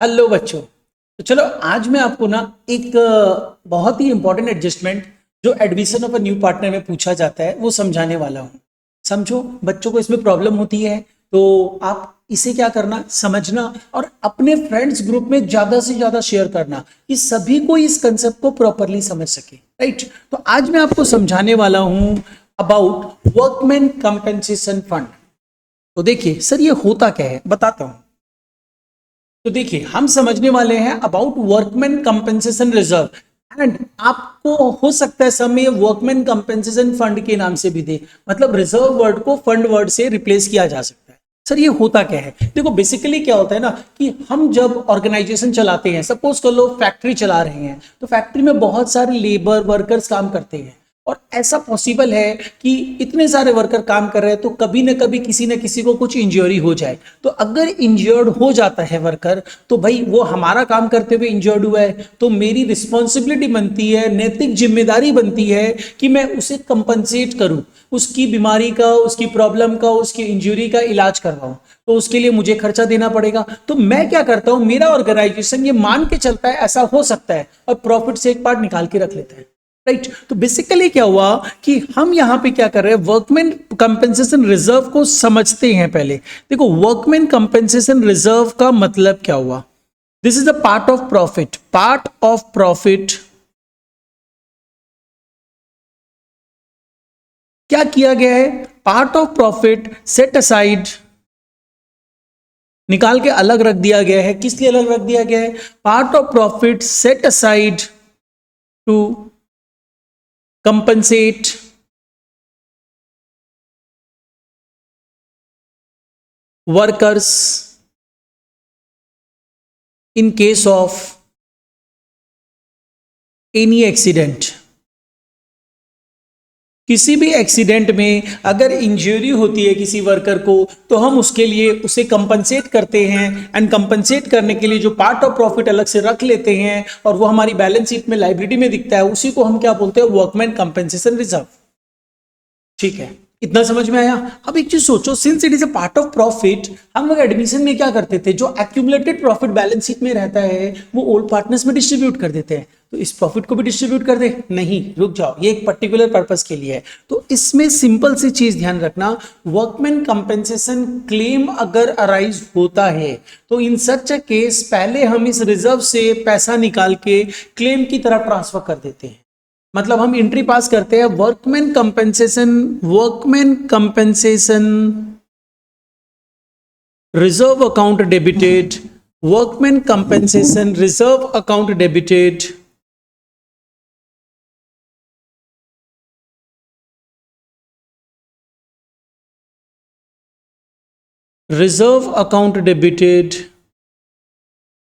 Hello बच्चों। तो चलो आज मैं आपको ना एक बहुत ही इंपॉर्टेंट एडजस्टमेंट जो admission of a new partner में पूछा जाता है वो समझाने वाला हूँ। समझो, बच्चों को इसमें प्रॉब्लम होती है तो आप इसे क्या करना, समझना और अपने फ्रेंड्स ग्रुप में ज्यादा से ज्यादा शेयर करना कि सभी को इस कंसेप्ट को प्रॉपरली समझ सके। राइट, तो आज मैं आपको समझाने वाला हूं अबाउट वर्कमैन कंपेंसेशन फंड। तो देखिए सर, ये होता क्या है बताता हूं। तो देखिए, हम समझने वाले हैं about workman compensation reserve and आपको हो सकता है समय वर्कमैन कंपेंसेशन फंड के नाम से भी दे, मतलब रिजर्व वर्ड को फंड वर्ड से रिप्लेस किया जा सकता है। सर ये होता क्या है? देखो बेसिकली क्या होता है ना कि हम जब ऑर्गेनाइजेशन चलाते हैं, सपोज कर लो फैक्ट्री चला रहे हैं, तो फैक्ट्री में बहुत सारे लेबर वर्कर्स काम करते हैं और ऐसा पॉसिबल है कि इतने सारे वर्कर काम कर रहे हैं तो कभी ना कभी किसी न किसी को कुछ इंजरी हो जाए। तो अगर इंजर्ड हो जाता है वर्कर तो भाई वो हमारा काम करते हुए इंजर्ड हुआ है तो मेरी रिस्पॉन्सिबिलिटी बनती है, नैतिक जिम्मेदारी बनती है कि मैं उसे कंपनसेट करूं, उसकी बीमारी का, उसकी प्रॉब्लम का, उसकी इंजरी का इलाज करवाऊं। तो उसके लिए मुझे खर्चा देना पड़ेगा। तो मैं क्या करता हूं, मेरा ऑर्गेनाइजेशन ये मान के चलता है ऐसा हो सकता है और प्रॉफिट से एक पार्ट निकाल के रख लेता है। राइट, तो बेसिकली क्या हुआ कि हम यहां पे क्या कर रहे हैं, वर्कमैन कंपेंसेशन रिजर्व को समझते हैं। पहले देखो, वर्कमैन कंपेंसेशन रिजर्व का मतलब क्या हुआ। This is the part of profit, part of profit. क्या किया गया है, part of profit set aside, निकाल के अलग रख दिया गया है। किस लिए अलग रख दिया गया है? Part of profit set aside to compensate workers in case of any accident। किसी भी एक्सीडेंट में अगर इंजरी होती है किसी वर्कर को तो हम उसके लिए उसे कंपनसेट करते हैं एंड कंपनसेट करने के लिए जो पार्ट ऑफ प्रॉफिट अलग से रख लेते हैं और वो हमारी बैलेंस शीट में, लाइबिलिटी में दिखता है, उसी को हम क्या बोलते हैं, वर्कमैन कंपनसेशन रिजर्व। ठीक है, इतना समझ में आया। अब एक चीज सोचो, since it is a part of profit, हम लोग एडमिशन में क्या करते थे, जो एक्यूमुलेटेड प्रॉफिट बैलेंस शीट में रहता है वो ओल्ड पार्टनर्स में डिस्ट्रीब्यूट कर देते हैं। तो इस प्रॉफिट को भी डिस्ट्रीब्यूट कर दे? नहीं, रुक जाओ, ये एक पर्टिकुलर पर्पस के लिए है। तो इसमें सिंपल सी चीज ध्यान रखना, वर्कमैन कंपेंसेशन क्लेम अगर अराइज होता है तो इन सच अ केस पहले हम इस रिजर्व से पैसा निकाल के क्लेम की तरफ ट्रांसफर कर देते हैं। मतलब हम एंट्री पास करते हैं workman compensation reserve account debited, workman compensation reserve account debited, reserve account debited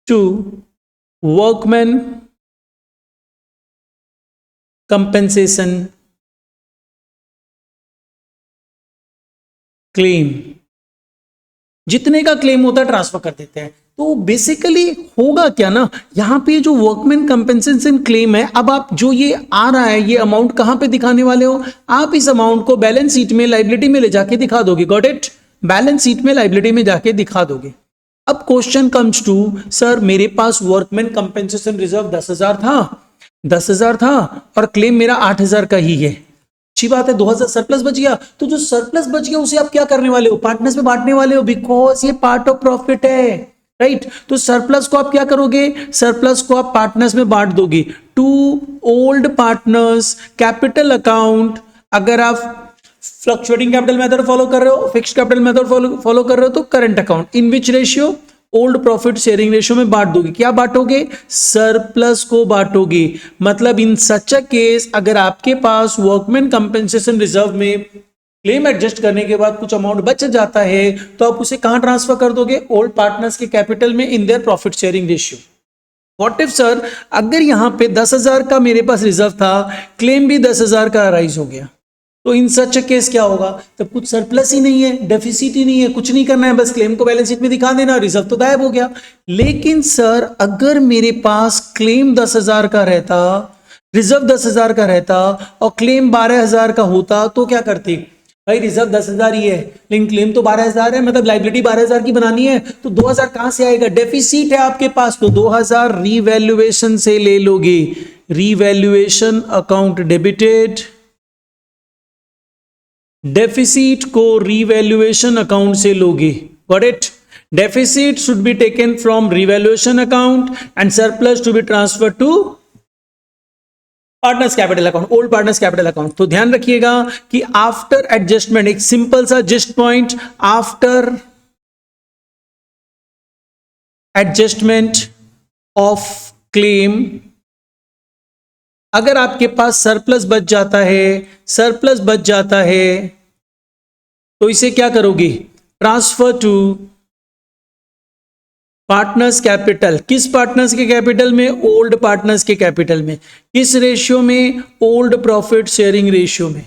to workman compensation claim. जितने का क्लेम होता है ट्रांसफर कर देते हैं। तो बेसिकली होगा क्या ना, यहां पे जो वर्कमैन कंपेंसेशन क्लेम है, अब आप जो ये आ रहा है ये अमाउंट कहां पे दिखाने वाले हो, आप इस अमाउंट को बैलेंस शीट में, लाइबिलिटी में ले जाके दिखा दोगे। Got it? बैलेंस शीट में, लाइबिलिटी में जाके दिखा दोगे। अब क्वेश्चन कम्स टू, सर मेरे पास वर्कमैन कंपेंसेशन रिजर्व 10,000 था, 10,000 था और क्लेम मेरा 8,000 का ही है। अच्छी बात है, 2,000 सरप्लस बच गया। तो जो सरप्लस बच गया उसे आप क्या करने वाले हो, पार्टनर्स में बांटने वाले हो, बिकॉज ये पार्ट ऑफ प्रॉफिट है। राइट, तो सरप्लस को आप क्या करोगे, सरप्लस को आप पार्टनर्स में बांट दोगे to old partners, capital account. अगर आप फ्लक्चुएटिंग कैपिटल मेथड फॉलो कर रहे हो, फिक्स्ड कैपिटल मेथड फॉलो कर रहे हो तो करंट अकाउंट। इन विच ratio, old profit sharing ratio में बांट दोगे। क्या बांटोगे, सरप्लस को बांटोगे। मतलब इन सच अ केस अगर आपके पास वर्कमैन कंपेंसेशन रिजर्व में क्लेम एडजस्ट करने के बाद कुछ अमाउंट बच जाता है तो आप उसे कहां ट्रांसफर कर दोगे, ओल्ड पार्टनर्स के कैपिटल में in their profit sharing ratio. What if sir, अगर यहां पे 10,000 का मेरे पास रिजर्व था, क्लेम भी 10,000 का राइज हो गया, तो इन सच केस क्या होगा, तब कुछ सरप्लस ही नहीं है, डेफिसिट ही नहीं है, कुछ नहीं करना है, बस क्लेम को बैलेंस शीट में दिखा देना, रिजर्व तो गायब हो गया। लेकिन सर अगर मेरे पास क्लेम 10,000 का रहता, रिजर्व 10,000 का रहता और क्लेम 12,000 का होता तो क्या करते, भाई रिजर्व 10,000 ही है, लेकिन क्लेम तो 12,000 है, मतलब लाइबिलिटी 12,000 की बनानी है, तो 2,000 कहां से आएगा? डेफिसिट है आपके पास, तो 2,000 रीवैल्यूएशन से ले लोगे, रीवैल्यूएशन अकाउंट डेबिटेड, डेफिसिट को रीवैल्यूएशन अकाउंट से लोगे। Got it? Deficit should be taken from revaluation account and surplus to be transfer to partners capital account, old partners capital account. तो ध्यान रखिएगा कि आफ्टर एडजस्टमेंट, एक सिंपल सा just point, after adjustment of claim, अगर आपके पास surplus बच जाता है, सरप्लस बच जाता है, तो इसे क्या करोगे? Transfer to partners capital. किस पार्टनर्स के कैपिटल में? ओल्ड पार्टनर्स के कैपिटल में। किस रेशियो में? ओल्ड प्रॉफिट शेयरिंग रेशियो में।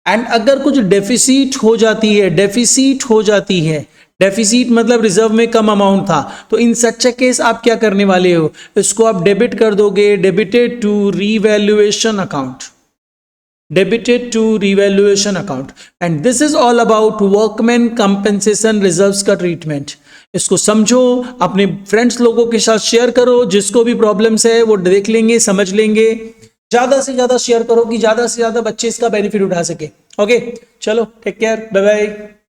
एंड अगर कुछ डेफिसिट हो जाती है, डेफिसिट हो जाती है, डेफिसिट मतलब रिजर्व में कम अमाउंट था, तो इन सच ए केस आप क्या करने वाले हो? इसको आप डेबिट कर दोगे, debited to revaluation account, debited to revaluation account. And this is all about workman compensation reserves का ट्रीटमेंट। इसको समझो, अपने फ्रेंड्स लोगों के साथ शेयर करो, जिसको भी प्रॉब्लम्स है वो देख लेंगे, समझ लेंगे। ज्यादा से ज्यादा शेयर करो कि ज्यादा से ज्यादा बच्चे इसका बेनिफिट उठा सके। ओके, चलो टेक केयर, बाय बाय।